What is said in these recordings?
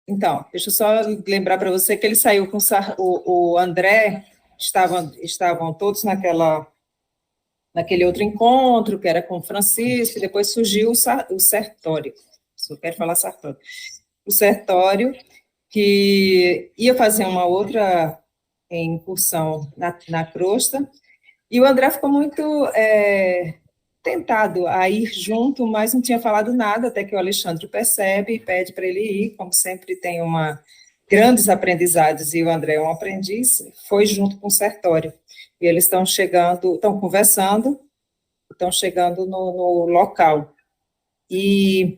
Então, deixa eu só lembrar para você que ele saiu com o André, estavam todos naquele outro encontro, que era com o Francisco, e depois surgiu o Sertório, eu quero falar Sartório, o Sertório, que ia fazer uma outra incursão na crosta, e o André ficou muito tentado a ir junto, mas não tinha falado nada, até que o Alexandre percebe e pede para ele ir, como sempre tem grandes aprendizados, e o André é um aprendiz, foi junto com o Sertório. E eles estão chegando, estão conversando, estão chegando no local. E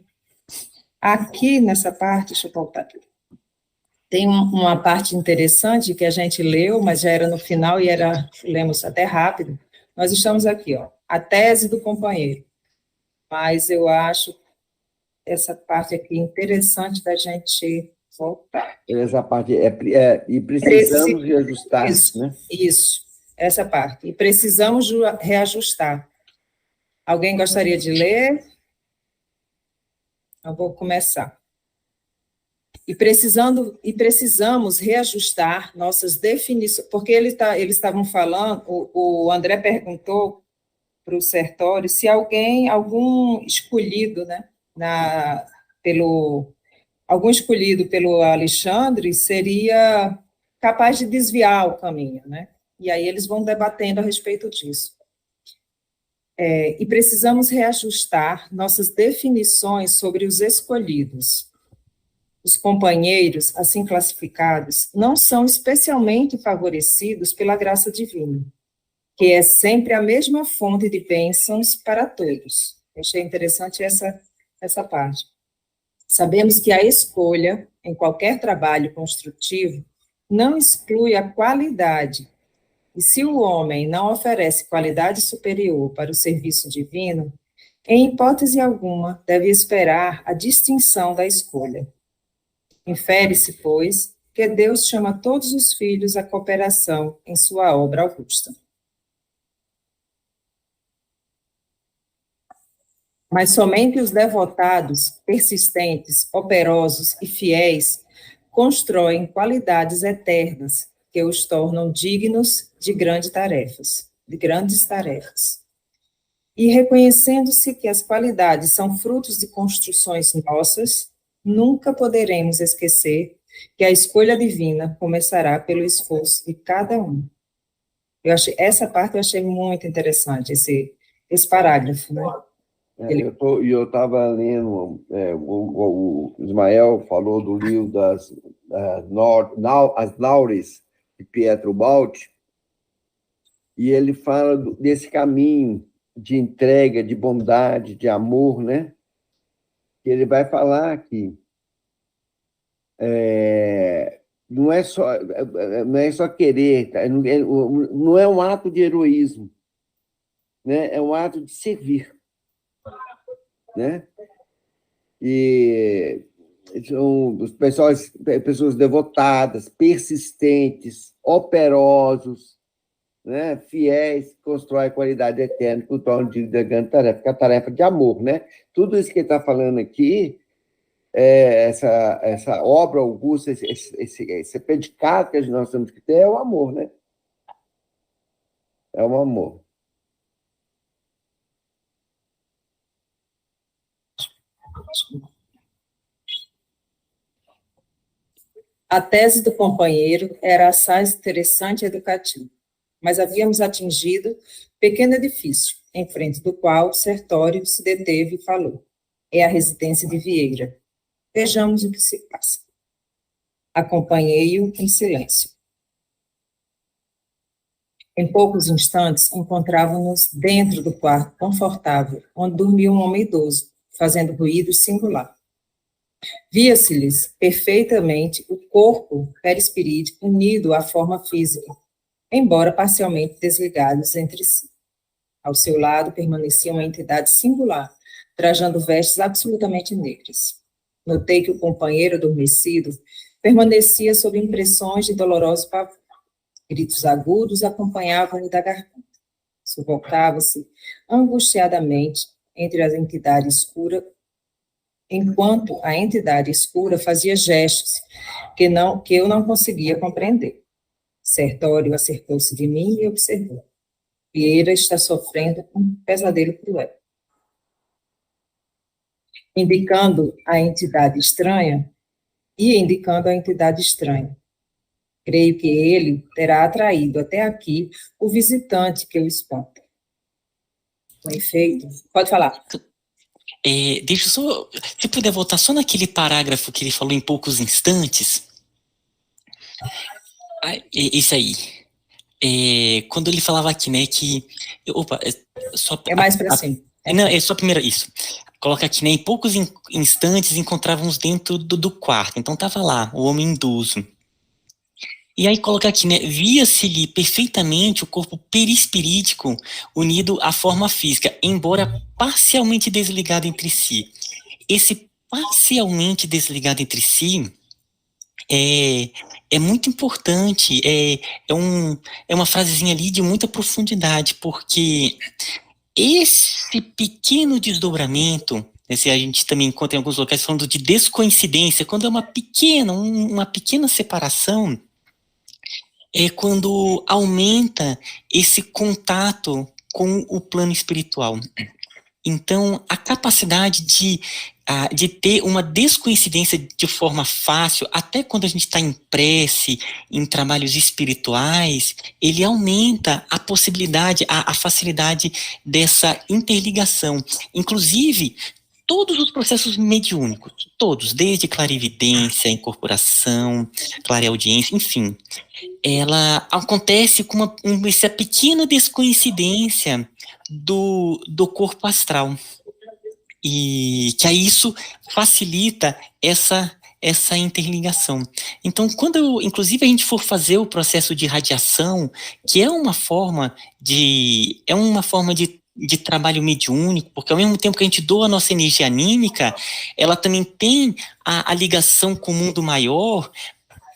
aqui nessa parte, deixa eu voltar aqui, tem uma parte interessante que a gente leu, mas já era no final e lemos até rápido. Nós estamos aqui, ó, a tese do companheiro. Mas eu acho essa parte aqui interessante da gente voltar. Essa parte e precisamos reajustar, isso, né? Isso, essa parte. E precisamos reajustar. Alguém gostaria de ler? Eu vou começar. E precisamos reajustar nossas definições, porque eles estavam falando, o André perguntou para o Sertório se algum escolhido, né, algum escolhido pelo Alexandre seria capaz de desviar o caminho, né? E aí eles vão debatendo a respeito disso. E precisamos reajustar nossas definições sobre os escolhidos. Os companheiros, assim classificados, não são especialmente favorecidos pela graça divina, que é sempre a mesma fonte de bênçãos para todos. Achei interessante essa parte. Sabemos que a escolha, em qualquer trabalho construtivo, não exclui a qualidade, e se o homem não oferece qualidade superior para o serviço divino, em hipótese alguma deve esperar a distinção da escolha. Infere-se, pois, que Deus chama todos os filhos à cooperação em sua obra augusta. Mas somente os devotados, persistentes, operosos e fiéis constroem qualidades eternas que os tornam dignos de grandes tarefas. E reconhecendo-se que as qualidades são frutos de construções nossas, nunca poderemos esquecer que a escolha divina começará pelo esforço de cada um. Essa parte eu achei muito interessante, esse parágrafo, né? Eu estava lendo, o Ismael falou do livro As Laures, de Pietro Baldi, e ele fala desse caminho de entrega, de bondade, de amor, né? Que ele vai falar que não é só querer, tá? Não é um ato de heroísmo, né? É um ato de servir, né? E são pessoas devotadas, persistentes, operosos, né? Fiéis, que constroem qualidade eterna, que o tornam digno da grande tarefa, que é a tarefa de amor, né? Tudo isso que ele está falando aqui, essa obra augusta, esse predicado que nós temos que ter é o amor, né? É o amor. A tese do companheiro era assaz interessante e educativa, mas havíamos atingido pequeno edifício, em frente do qual Sertório se deteve e falou. É a residência de Vieira. Vejamos o que se passa. Acompanhei-o em silêncio. Em poucos instantes, encontrávamos-nos dentro do quarto confortável, onde dormia um homem idoso, fazendo ruído singular. Via-se-lhes perfeitamente o corpo perispirídeo unido à forma física, embora parcialmente desligados entre si. Ao seu lado permanecia uma entidade singular, trajando vestes absolutamente negras. Notei que o companheiro adormecido permanecia sob impressões de doloroso pavor. Gritos agudos acompanhavam-lhe da garganta. Sufocava-se angustiadamente entre a entidade escura enquanto a entidade escura fazia gestos que eu não conseguia compreender. Sertório acercou-se de mim e observou. Vieira está sofrendo um pesadelo cruel. Indicando a entidade estranha. Creio que ele terá atraído até aqui o visitante que o espanta. Com efeito, pode falar. Deixa eu só, se puder voltar só naquele parágrafo que ele falou em poucos instantes. Isso aí. Quando ele falava aqui, né, que... Opa, é mais para cima. Não, é só a primeira, isso. Coloca aqui, né, em poucos instantes encontrávamos dentro do quarto. Então estava lá, o homem idoso. E aí coloca aqui, né, via-se-lhe perfeitamente o corpo perispirítico unido à forma física, embora parcialmente desligado entre si. Esse parcialmente desligado entre si é muito importante, é uma frasezinha ali de muita profundidade, porque esse pequeno desdobramento, se a gente também encontra em alguns locais falando de descoincidência, quando é uma pequena separação, é quando aumenta esse contato com o plano espiritual. Então, a capacidade de ter uma descoincidência de forma fácil, até quando a gente está em prece, em trabalhos espirituais, ele aumenta a possibilidade, a facilidade dessa interligação. Inclusive, todos os processos mediúnicos, todos, desde clarividência, incorporação, clareaudiência, enfim, ela acontece com essa pequena descoincidência do corpo astral. E que aí isso facilita essa interligação. Então, inclusive, a gente for fazer o processo de radiação, que é uma forma de trabalho mediúnico, porque ao mesmo tempo que a gente doa a nossa energia anímica, ela também tem a ligação com o mundo maior,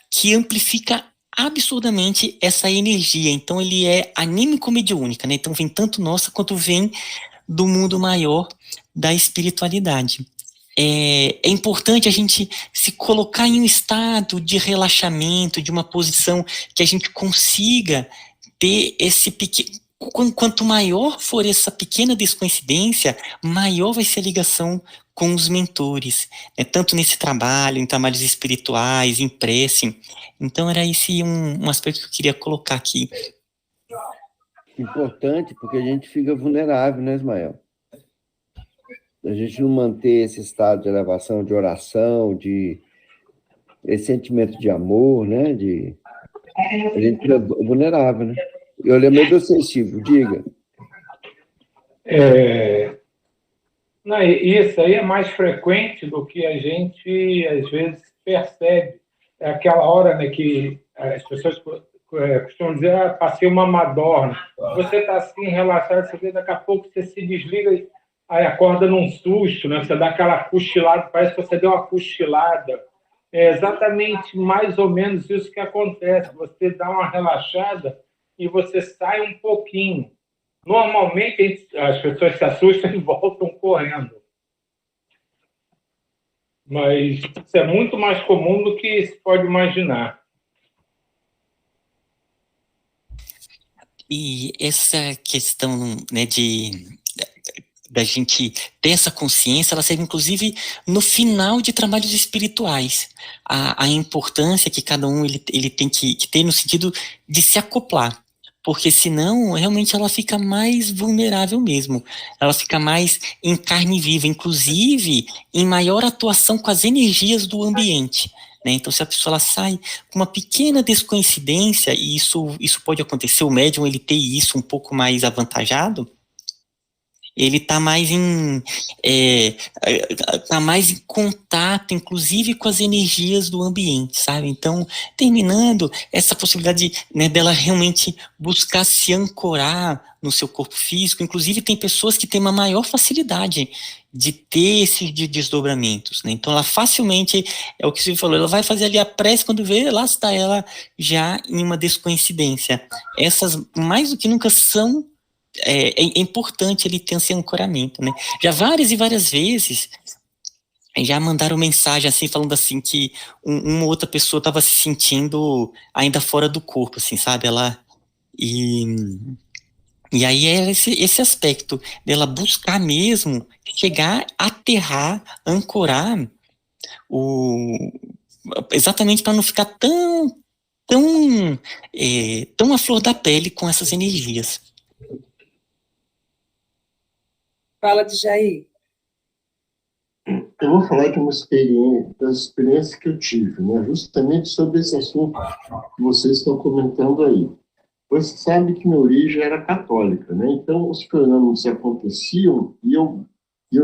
que amplifica absurdamente essa energia. Então, ele é anímico-mediúnica, né? Então, vem tanto nossa quanto vem do mundo maior da espiritualidade. É importante a gente se colocar em um estado de relaxamento, de uma posição que a gente consiga ter esse pequeno... Quanto maior for essa pequena descoincidência, maior vai ser a ligação com os mentores, né? Tanto nesse trabalho, em trabalhos espirituais, em prece. Então era esse um aspecto que eu queria colocar aqui. Importante, porque a gente fica vulnerável, né, Ismael? A gente não manter esse estado de elevação, de oração, esse sentimento de amor, né? A gente fica vulnerável, né? Eu lembro do sensível, diga. Isso aí é mais frequente do que a gente, às vezes, percebe. É aquela hora, né, que as pessoas costumam dizer, passei uma madorna. Você está assim, relaxado, você vê, daqui a pouco você se desliga, aí acorda num susto, né? Você dá aquela cochilada, parece que você deu uma cochilada. É exatamente mais ou menos isso que acontece. Você dá uma relaxada e você sai um pouquinho. Normalmente, as pessoas se assustam e voltam correndo. Mas isso é muito mais comum do que se pode imaginar. E essa questão, né, da gente ter essa consciência, ela serve inclusive no final de trabalhos espirituais. A importância que cada um ele tem que ter no sentido de se acoplar. Porque senão, realmente, ela fica mais vulnerável mesmo. Ela fica mais em carne viva, inclusive em maior atuação com as energias do ambiente. Né? Então, se a pessoa ela sai com uma pequena descoincidência, e isso pode acontecer, o médium ele ter isso um pouco mais avantajado, ele está mais em contato, inclusive com as energias do ambiente, sabe? Então, terminando essa possibilidade, né, dela realmente buscar se ancorar no seu corpo físico, inclusive tem pessoas que têm uma maior facilidade de ter esses desdobramentos, né? Então, ela facilmente, é o que você falou, ela vai fazer ali a prece, quando vê, lá está ela já em uma descoincidência. Essas, mais do que nunca, são é importante ele ter esse ancoramento, né? Já várias e várias vezes já mandaram mensagem assim, falando assim que uma outra pessoa estava se sentindo ainda fora do corpo, assim, sabe? E, e aí é esse aspecto dela buscar mesmo chegar, aterrar, ancorar o, exatamente para não ficar tão à flor da pele com essas energias. Fala de Jair. Eu vou falar de uma experiência, das experiências que eu tive, né? Justamente sobre esse assunto que vocês estão comentando aí. Você sabe que minha origem era católica, né? Então, os fenômenos aconteciam e eu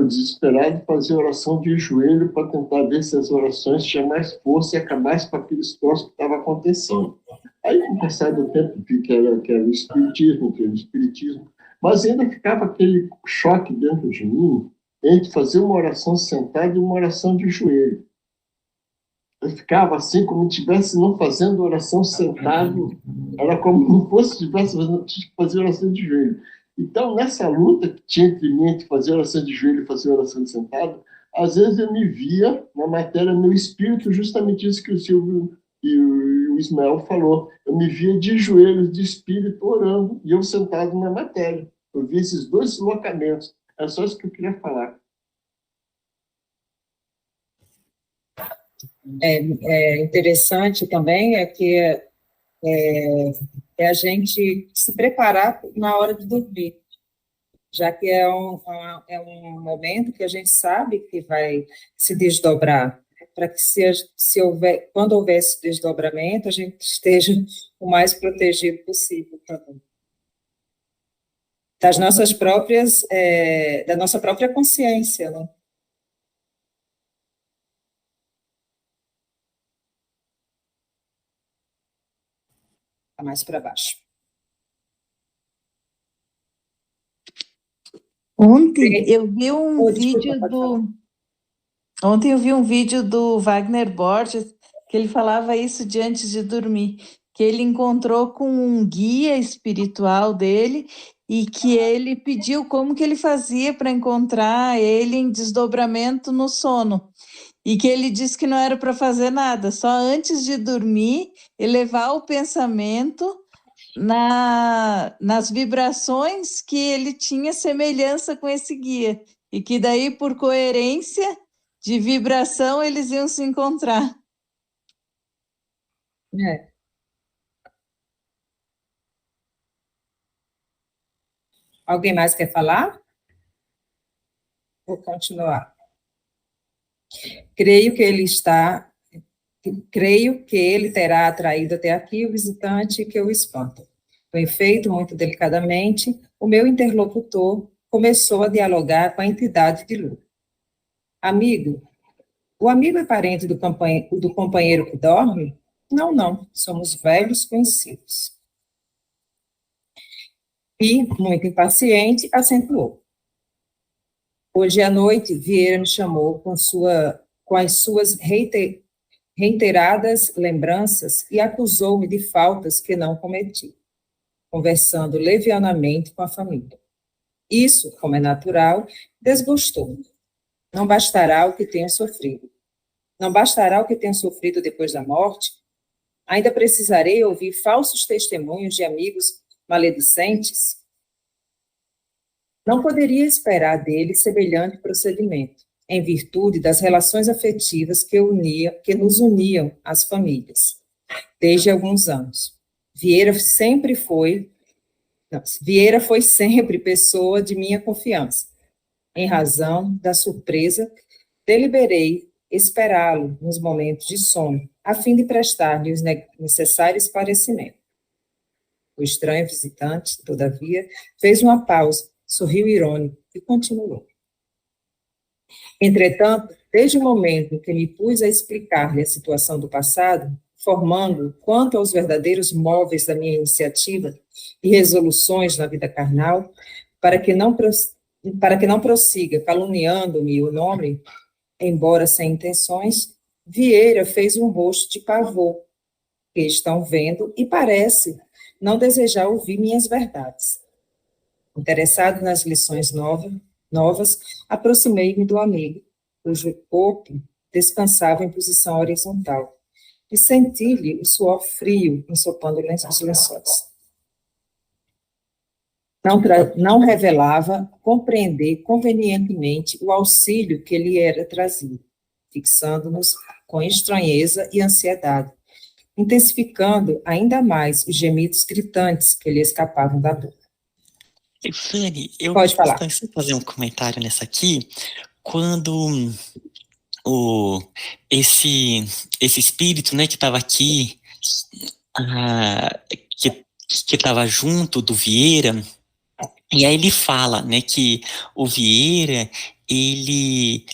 desesperado fazia oração de joelho para tentar ver se as orações tinham mais força e acabasse com aqueles troços que estavam acontecendo. Aí, com o passar do tempo, vi que era o espiritismo, mas ainda ficava aquele choque dentro de mim entre fazer uma oração sentada e uma oração de joelho. Eu ficava assim, como se estivesse não fazendo oração sentado, era como não fosse estivesse fazer oração de joelho. Então, nessa luta que tinha entre mim, entre fazer oração de joelho e fazer oração de sentado, às vezes eu me via na matéria, meu espírito, justamente isso que o Silvio e o Ismael falou. Eu me via de joelhos, de espírito, orando, e eu sentado na matéria. Eu vi esses dois deslocamentos. É só isso que eu queria falar. É interessante também é a gente se preparar na hora de dormir, já que é um momento que a gente sabe que vai se desdobrar, para que quando houver esse desdobramento, a gente esteja o mais protegido possível também. Da nossa própria consciência, né? Tá mais para baixo. Ontem eu vi um vídeo do Wagner Borges, que ele falava isso de antes de dormir, que ele encontrou com um guia espiritual dele e que ele pediu como que ele fazia para encontrar ele em desdobramento no sono. E que ele disse que não era para fazer nada, só antes de dormir, elevar o pensamento nas vibrações que ele tinha semelhança com esse guia, e que daí, por coerência de vibração, eles iam se encontrar. É. Alguém mais quer falar? Vou continuar. Creio que ele terá atraído até aqui o visitante que o espanta. Com efeito, muito delicadamente, o meu interlocutor começou a dialogar com a entidade de luz. Amigo, o amigo é parente do companheiro que dorme? Não, somos velhos conhecidos. E, muito impaciente, acentuou. Hoje à noite, Vieira me chamou com as suas reiteradas lembranças e acusou-me de faltas que não cometi, conversando levianamente com a família. Isso, como é natural, desgostou-me. Não bastará o que tenho sofrido. Não bastará o que tenho sofrido depois da morte? Ainda precisarei ouvir falsos testemunhos de amigos maledicentes? Não poderia esperar dele semelhante procedimento, em virtude das relações afetivas que nos uniam às famílias, desde alguns anos. Vieira foi sempre pessoa de minha confiança. Em razão da surpresa, deliberei esperá-lo nos momentos de sono, a fim de prestar-lhe os necessários esclarecimentos. O estranho visitante, todavia, fez uma pausa, sorriu irônico e continuou. Entretanto, desde o momento em que me pus a explicar-lhe a situação do passado, formando quanto aos verdadeiros móveis da minha iniciativa e resoluções na vida carnal, para que não prossiga caluniando-me o nome, embora sem intenções, Vieira fez um rosto de pavor, que estão vendo e parece não desejar ouvir minhas verdades. Interessado nas lições novas, aproximei-me do amigo, cujo corpo descansava em posição horizontal, e senti-lhe o suor frio ensopando os lençóis. Não revelava compreender convenientemente o auxílio que lhe era trazido, fixando-nos com estranheza e ansiedade, intensificando ainda mais os gemidos gritantes que lhe escapavam da boca. Fanny, eu Pode falar. gostaria de fazer um comentário nessa aqui, quando esse espírito, né, que estava aqui, que estava junto do Vieira, e aí ele fala, né, que o Vieira, ele,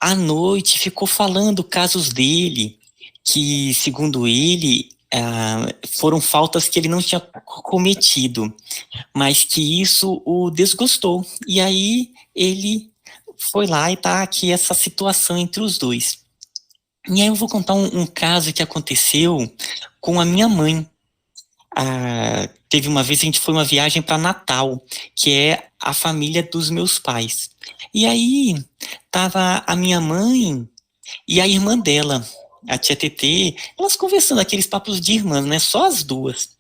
à noite, ficou falando casos dele, que, segundo ele, foram faltas que ele não tinha cometido, mas que isso o desgostou. E aí ele foi lá e tá aqui essa situação entre os dois. E aí eu vou contar um caso que aconteceu com a minha mãe. Teve uma vez, a gente foi uma viagem para Natal, que é a família dos meus pais. E aí tava a minha mãe e a irmã dela, a tia Tetê, elas conversando, aqueles papos de irmãs, né? Só as duas.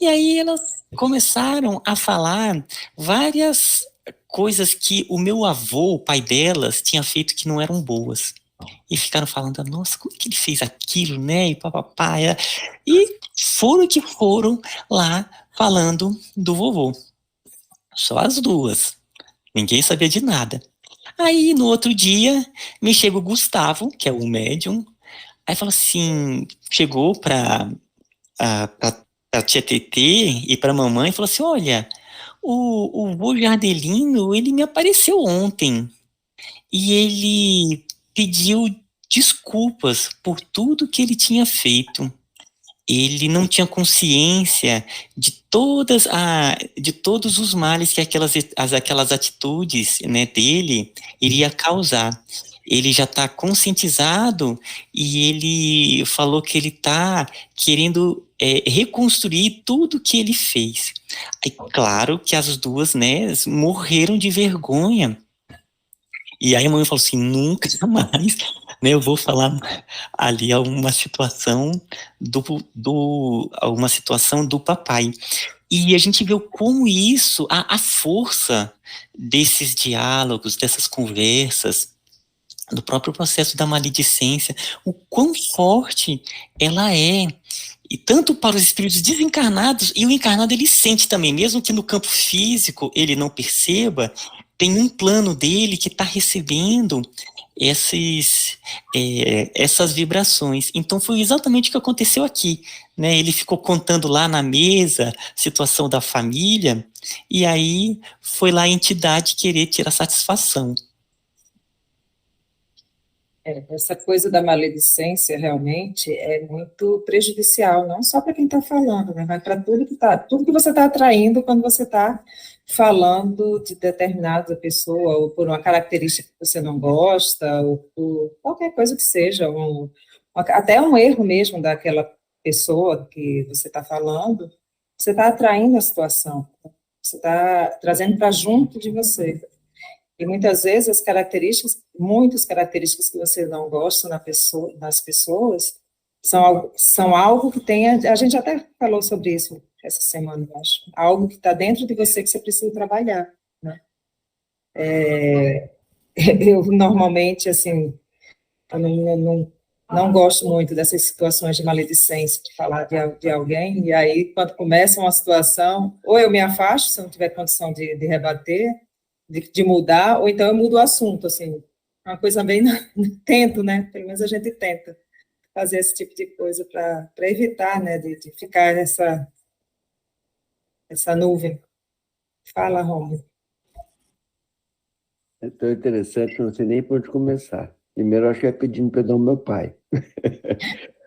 E aí elas começaram a falar várias coisas que o meu avô, o pai delas, tinha feito que não eram boas. E ficaram falando, nossa, como que ele fez aquilo, né? E papapá. E foram lá falando do vovô. Só as duas. Ninguém sabia de nada. Aí, no outro dia, me chega o Gustavo, que é o médium. Aí fala assim, chegou pra tia Tetê e pra mamãe e falou assim, olha, o vô Jardelino, ele me apareceu ontem. E ele pediu desculpas por tudo que ele tinha feito. Ele não tinha consciência de todos os males que aquelas atitudes, né, dele iria causar. Ele já está conscientizado e ele falou que ele está querendo reconstruir tudo que ele fez. É claro que as duas, né, morreram de vergonha. E aí a mãe falou assim, nunca mais, né, eu vou falar ali uma situação uma situação do papai. E a gente viu como isso, a força desses diálogos, dessas conversas, do próprio processo da maledicência, o quão forte ela é. E tanto para os espíritos desencarnados, e o encarnado ele sente também, mesmo que no campo físico ele não perceba, tem um plano dele que está recebendo essas vibrações. Então foi exatamente o que aconteceu aqui, né? Ele ficou contando lá na mesa a situação da família, e aí foi lá a entidade querer tirar satisfação. Essa coisa da maledicência realmente é muito prejudicial, não só para quem está falando, né, mas para tudo que você está atraindo quando você está falando de determinada pessoa, ou por uma característica que você não gosta, ou por qualquer coisa que seja, até um erro mesmo daquela pessoa que você está falando, você está atraindo a situação, você está trazendo para junto de você. E muitas vezes muitas características que você não gosta nas pessoas, são algo que tem, a gente até falou sobre isso essa semana, eu acho, algo que está dentro de você que você precisa trabalhar, né? Eu normalmente, assim, eu não gosto muito dessas situações de maledicência, de falar de alguém, e aí, quando começa uma situação, ou eu me afasto, se eu não tiver condição de rebater, de mudar, ou então eu mudo o assunto, assim, uma coisa bem, tento, né, pelo menos a gente tenta fazer esse tipo de coisa para evitar, né, de ficar essa nuvem. Fala, Romulo. É tão interessante que eu não sei nem por onde começar. Primeiro, eu acho que é pedindo perdão ao meu pai.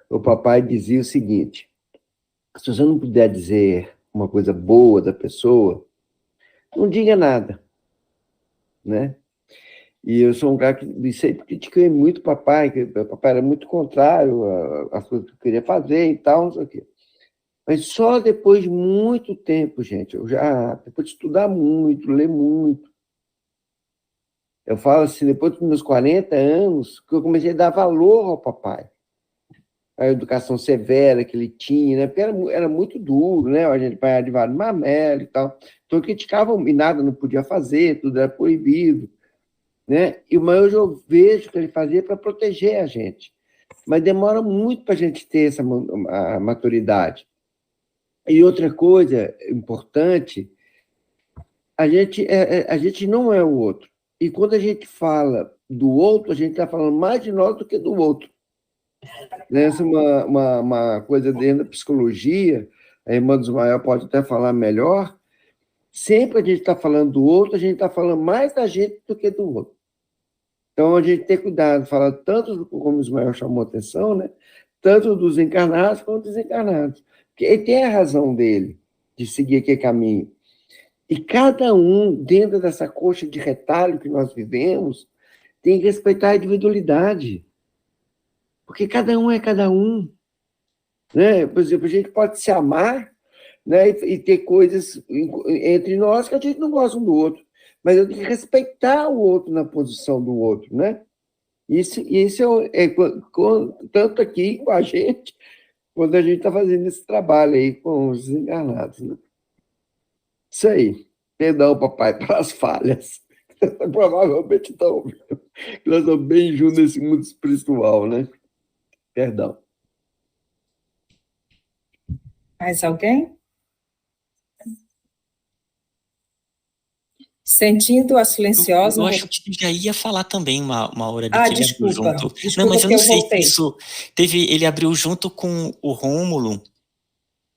O papai dizia o seguinte, se você não puder dizer uma coisa boa da pessoa, não diga nada, né? E eu sou um cara que sempre critiquei muito o papai, que o papai era muito contrário às coisas que eu queria fazer e tal, não sei o quê. Mas só depois de muito tempo, gente, depois de estudar muito, ler muito, Eu falo assim, depois dos meus 40 anos, que eu comecei a dar valor ao papai. A educação severa que ele tinha, né? Porque era muito duro, né? A gente apanhava de vários marmelos e tal. Então, criticavam e nada não podia fazer, tudo era proibido, né? Mas hoje eu vejo que ele fazia para proteger a gente. Mas demora muito para a gente ter essa maturidade. E outra coisa importante, a gente não é o outro. E quando a gente fala do outro, a gente está falando mais de nós do que do outro. Essa é uma coisa dentro da psicologia, a irmã dos Maia pode até falar melhor. Sempre a gente está falando do outro, a gente está falando mais da gente do que do outro. Então, a gente tem cuidado, falar tanto, como o Ismael chamou a atenção, né? Tanto dos encarnados quanto dos desencarnados. Porque ele tem a razão dele de seguir aquele caminho. E cada um, dentro dessa coxa de retalho que nós vivemos, tem que respeitar a individualidade. Porque cada um é cada um. Né? Por exemplo, a gente pode se amar, né? E ter coisas entre nós que a gente não gosta um do outro. Mas eu tenho que respeitar o outro na posição do outro, né? Isso é tanto aqui com a gente, quando a gente está fazendo esse trabalho aí com os desencarnados, né? Isso aí. Perdão, papai, pelas falhas. Provavelmente estão vendo. Nós estamos bem juntos nesse mundo espiritual, né? Perdão. Mais alguém? Sentindo a silenciosa... Eu acho que já ia falar também uma hora ali que ele abriu junto. Desculpa, não, mas eu não sei voltei. se isso... Ele abriu junto com o Rômulo.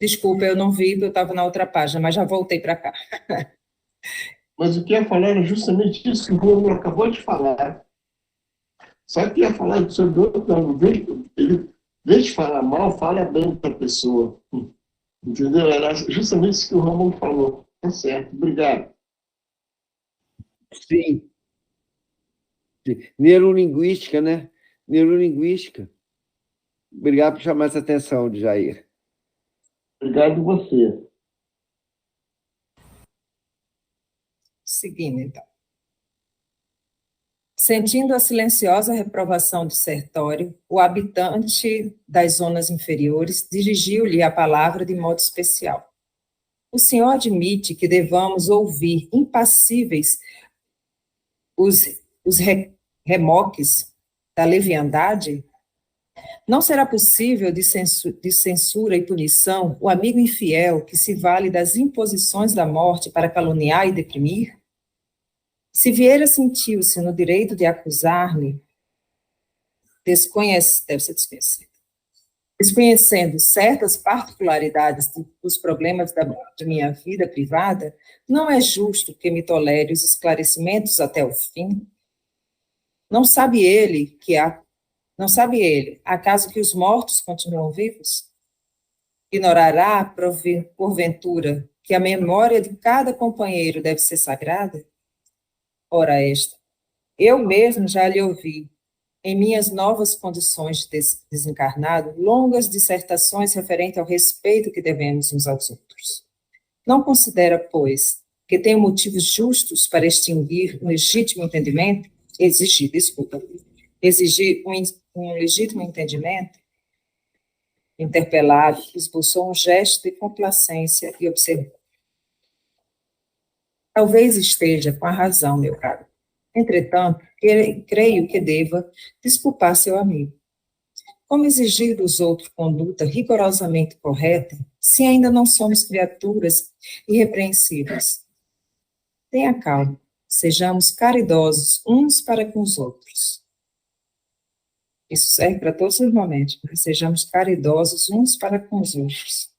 Desculpa, eu não vi, eu estava na outra página, mas já voltei para cá. Mas o que ia falar era justamente isso que o Rômulo acabou de falar. Só que ia falar sobre outro, não. Ele, em vez de falar mal, fala bem para a pessoa. Entendeu? Era justamente isso que o Rômulo falou. Tá certo, obrigado. Sim. Neurolinguística, né? Neurolinguística. Obrigado por chamar essa atenção, Jair. Obrigado você. Seguindo, então. Sentindo a silenciosa reprovação do Sertório, o habitante das zonas inferiores dirigiu-lhe a palavra de modo especial. O senhor admite que devamos ouvir impassíveis os remoques da leviandade? Não será possível, de censura e punição, o amigo infiel que se vale das imposições da morte para caluniar e deprimir? Se Vieira sentiu-se no direito de acusar-me, desconhecendo certas particularidades dos problemas de minha vida privada, não é justo que me tolere os esclarecimentos até o fim? Não sabe ele, acaso que os mortos continuam vivos? Ignorará, porventura, que a memória de cada companheiro deve ser sagrada? Ora esta, eu mesmo já lhe ouvi, em minhas novas condições de desencarnado, longas dissertações referentes ao respeito que devemos uns aos outros. Não considera, pois, que tenho motivos justos para exigir um legítimo entendimento? Exigir um legítimo entendimento? Interpelado, esboçou um gesto de complacência e observou. Talvez esteja com a razão, meu caro. Entretanto, creio que deva desculpar seu amigo. Como exigir dos outros conduta rigorosamente correta, se ainda não somos criaturas irrepreensíveis? Tenha calma, sejamos caridosos uns para com os outros. Isso serve para todos os momentos, mas sejamos caridosos uns para com os outros.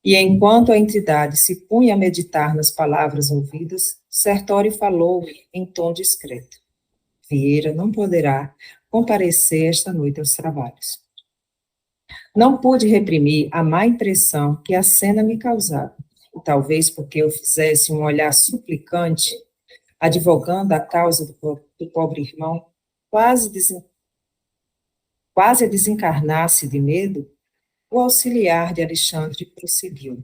E enquanto a entidade se punha a meditar nas palavras ouvidas, Sertório falou em tom discreto. Vieira não poderá comparecer esta noite aos trabalhos. Não pude reprimir a má impressão que a cena me causava, e talvez porque eu fizesse um olhar suplicante, advogando a causa do pobre irmão, quase a desencarnar-se de medo, o auxiliar de Alexandre prosseguiu.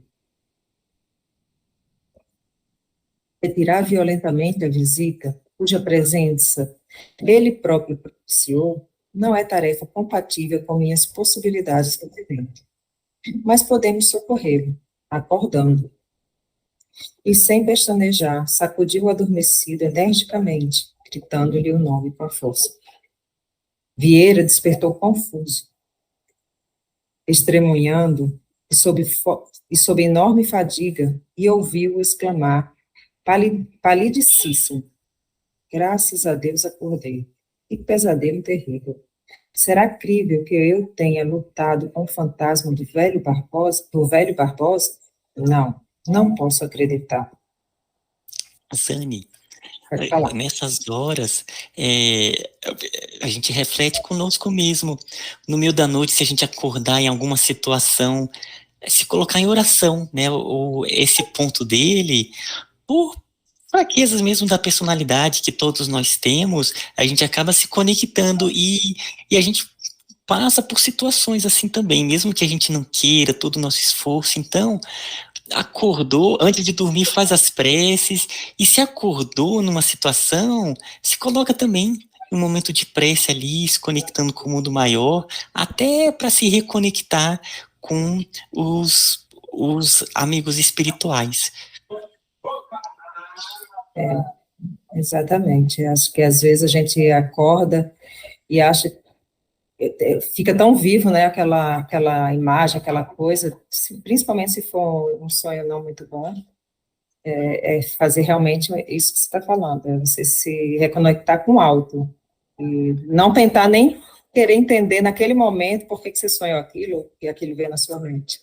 Retirar violentamente a visita cuja presença ele próprio propiciou, não é tarefa compatível com minhas possibilidades de vivência. Mas podemos socorrê-lo, acordando. E sem pestanejar, sacudiu o adormecido energicamente, gritando-lhe o nome com força. Vieira despertou confuso, estremunhando e sob enorme fadiga, e ouviu exclamar, palidíssimo: graças a Deus acordei. Que pesadelo terrível. Será crível que eu tenha lutado com o fantasma do velho Barbosa? Não, não posso acreditar. Zane, Pode falar. nessas horas, a gente reflete conosco mesmo. No meio da noite, se a gente acordar em alguma situação, se colocar em oração, né? Esse ponto dele, por fraquezas mesmo da personalidade que todos nós temos, a gente acaba se conectando e a gente passa por situações assim também, mesmo que a gente não queira, todo o nosso esforço. Então, acordou, antes de dormir faz as preces, e se acordou numa situação, se coloca também em um momento de prece ali, se conectando com o mundo maior, até para se reconectar com os amigos espirituais. Exatamente. Acho que às vezes a gente acorda e acha, fica tão vivo, né, aquela imagem, aquela coisa, principalmente se for um sonho não muito bom, é fazer realmente isso que você está falando, é você se reconectar com o alto, e não tentar nem querer entender naquele momento por que você sonhou aquilo, e aquilo veio na sua mente.